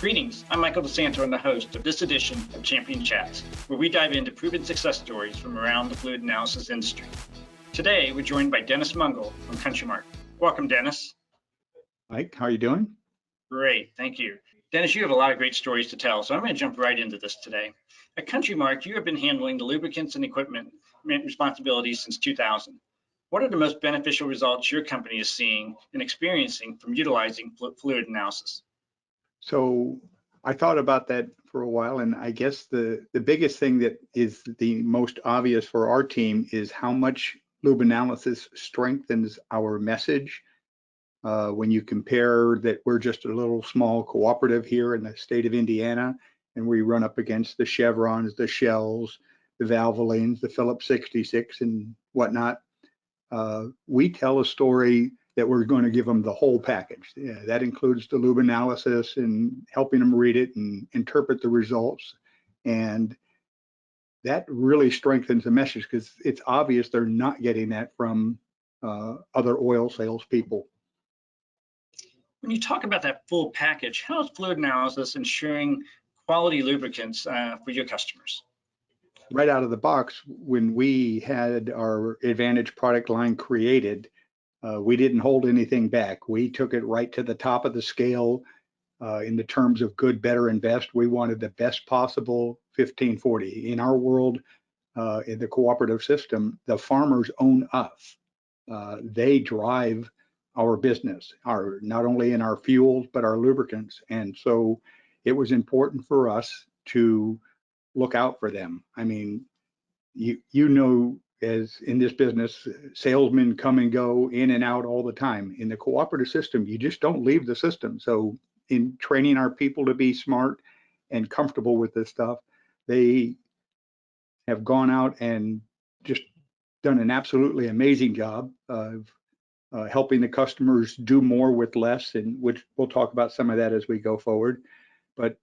Greetings, I'm Michael DeSanto and the host of this edition of Champion Chats, where we dive into proven success stories from around the fluid analysis industry. Today, we're joined by Dennis Mungle from CountryMark. Welcome, Dennis. Mike, how are you doing? Great, thank you. Dennis, you have a lot of great stories to tell, so I'm going to jump right into this today. At CountryMark, you have been handling the lubricants and equipment responsibilities since 2000. What are the most beneficial results your company is seeing and experiencing from utilizing fluid analysis? So I thought about that for a while, and I guess the biggest thing that is the most obvious for our team is how much lube analysis strengthens our message. When you compare that we're just a little small cooperative here in the state of Indiana, and we run up against the Chevrons, the Shells, the Valvolines, the Phillips 66 and whatnot, we tell a story that we're going to give them the whole package. Yeah, that includes the lube analysis and helping them read it and interpret the results. And that really strengthens the message because it's obvious they're not getting that from other oil salespeople. When you talk about that full package, how is fluid analysis ensuring quality lubricants for your customers? Right out of the box, when we had our Advantage product line created, we didn't hold anything back. We took it right to the top of the scale in the terms of good, better, and best. We wanted the best possible 1540. In our world, in the cooperative system, the farmers own us. They drive our business, not only in our fuels, but our lubricants. And so it was important for us to look out for them. I mean, you know, as in this business, salesmen come and go in and out all the time. In the cooperative system, you just don't leave the system. So in training our people to be smart and comfortable with this stuff, they have gone out and just done an absolutely amazing job of helping the customers do more with less, and which we'll talk about some of that as we go forward. But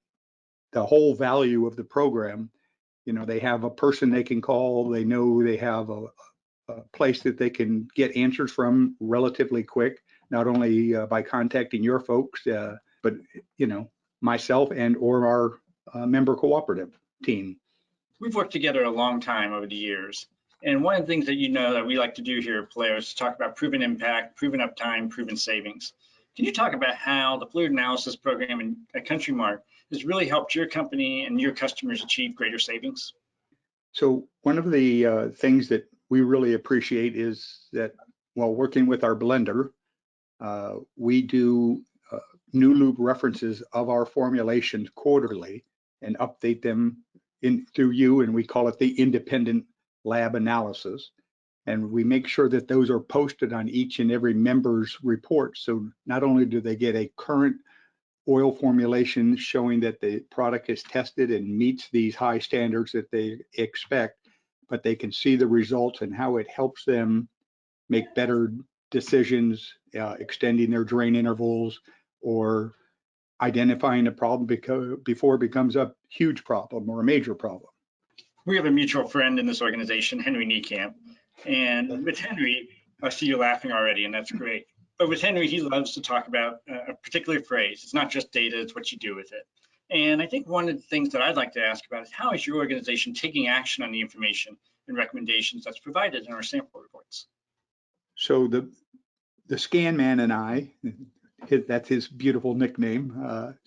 the whole value of the program, you know, they have a person they can call, they know they have a place that they can get answers from relatively quick, not only by contacting your folks, but, you know, myself and or our member cooperative team. We've worked together a long time over the years. And one of the things that you know that we like to do here at Polaris is talk about proven impact, proven uptime, proven savings. Can you talk about how the fluid analysis program at CountryMark has really helped your company and your customers achieve greater savings? So one of the things that we really appreciate is that while working with our blender, we do new lube references of our formulations quarterly and update them through you, and we call it the independent lab analysis. And we make sure that those are posted on each and every member's report. So not only do they get a current oil formulation showing that the product is tested and meets these high standards that they expect, but they can see the results and how it helps them make better decisions, extending their drain intervals or identifying a problem before it becomes a huge problem or a major problem. We have a mutual friend in this organization, Henry Niekamp. And with Henry, I see you laughing already, and that's great. But with Henry, he loves to talk about a particular phrase. It's not just data, it's what you do with it. And I think one of the things that I'd like to ask about is how is your organization taking action on the information and recommendations that's provided in our sample reports? So the scan man and I, that's his beautiful nickname,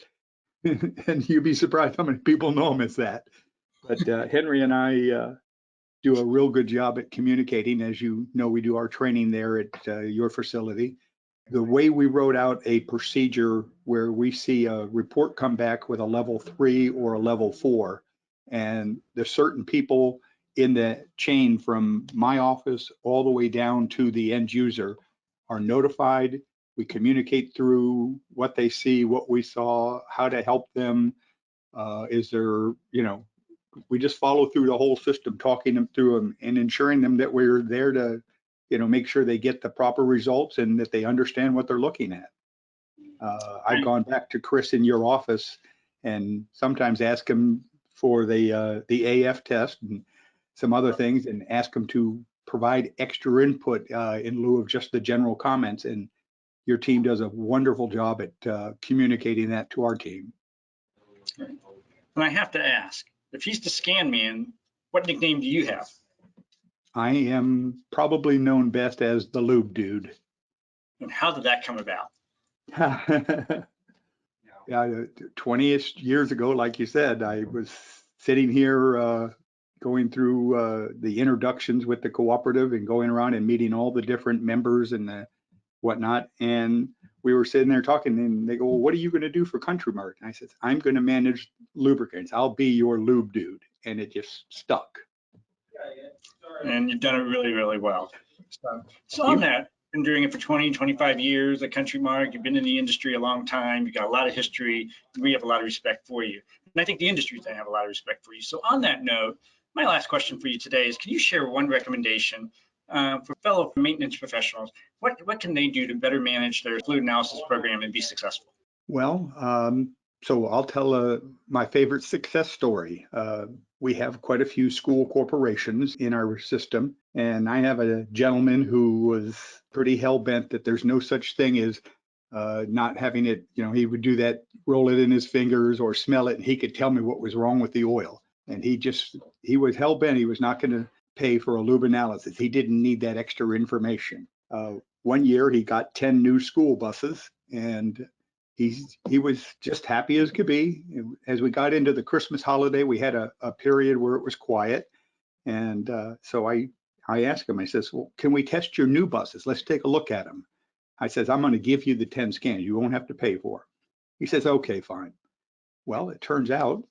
and you'd be surprised how many people know him as that. But Henry and I do a real good job at communicating. As you know, we do our training there at your facility. The way we wrote out a procedure where we see a report come back with a level 3 or a level 4, and there's certain people in the chain from my office all the way down to the end user are notified. We communicate through what they see, what we saw, how to help them. Is there, you know, we just follow through the whole system, talking them through them and ensuring them that we're there to, you know, make sure they get the proper results and that they understand what they're looking at. I've gone back to Chris in your office and sometimes ask him for the AF test and some other things, and ask him to provide extra input in lieu of just the general comments. And your team does a wonderful job at communicating that to our team. And I have to ask, if he's the scan man, what nickname do you have? I am probably known best as the Lube Dude. And how did that come about? Yeah, 20-ish years ago, like you said, I was sitting here going through the introductions with the cooperative and going around and meeting all the different members and the whatnot. And we were sitting there talking, and they go, well, what are you going to do for CountryMark? And I said, I'm going to manage lubricants. I'll be your Lube Dude. And it just stuck. And you've done it really, really well. So on that, been doing it for 20, 25 years at CountryMark. You've been in the industry a long time. You've got a lot of history. We have a lot of respect for you. And I think the industry's going to have a lot of respect for you. So on that note, my last question for you today is, can you share one recommendation for fellow maintenance professionals? What can they do to better manage their fluid analysis program and be successful? Well, so I'll tell my favorite success story. We have quite a few school corporations in our system, and I have a gentleman who was pretty hell-bent that there's no such thing as not having it, he would do that, roll it in his fingers or smell it, and he could tell me what was wrong with the oil. And he was hell-bent. He was not going to pay for a lube analysis. He didn't need that extra information. One year he got 10 new school buses, and he was just happy as could be. As we got into the Christmas holiday, we had a period where it was quiet. And so I asked him, I says, well, can we test your new buses? Let's take a look at them. I says, I'm going to give you the 10 scans. You won't have to pay for them. He says, okay, fine. Well, it turns out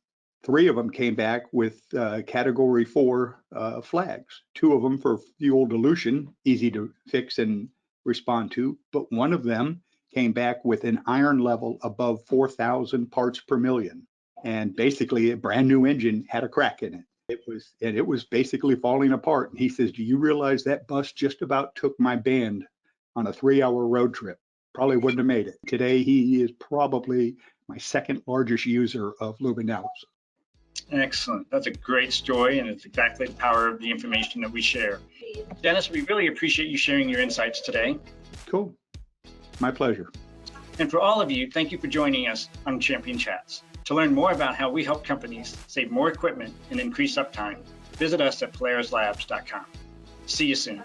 3 of them came back with category 4 flags. 2 of them for fuel dilution, easy to fix and respond to. But 1 of them came back with an iron level above 4,000 parts per million. And basically a brand new engine had a crack in it. It was basically falling apart. And he says, do you realize that bus just about took my band on a 3-hour road trip? Probably wouldn't have made it. Today, he is probably my second largest user of lube analysis. Excellent. That's a great story, and it's exactly the power of the information that we share. Dennis, we really appreciate you sharing your insights today. Cool. My pleasure. And for all of you, thank you for joining us on Champion Chats. To learn more about how we help companies save more equipment and increase uptime, visit us at polarislabs.com. See you soon.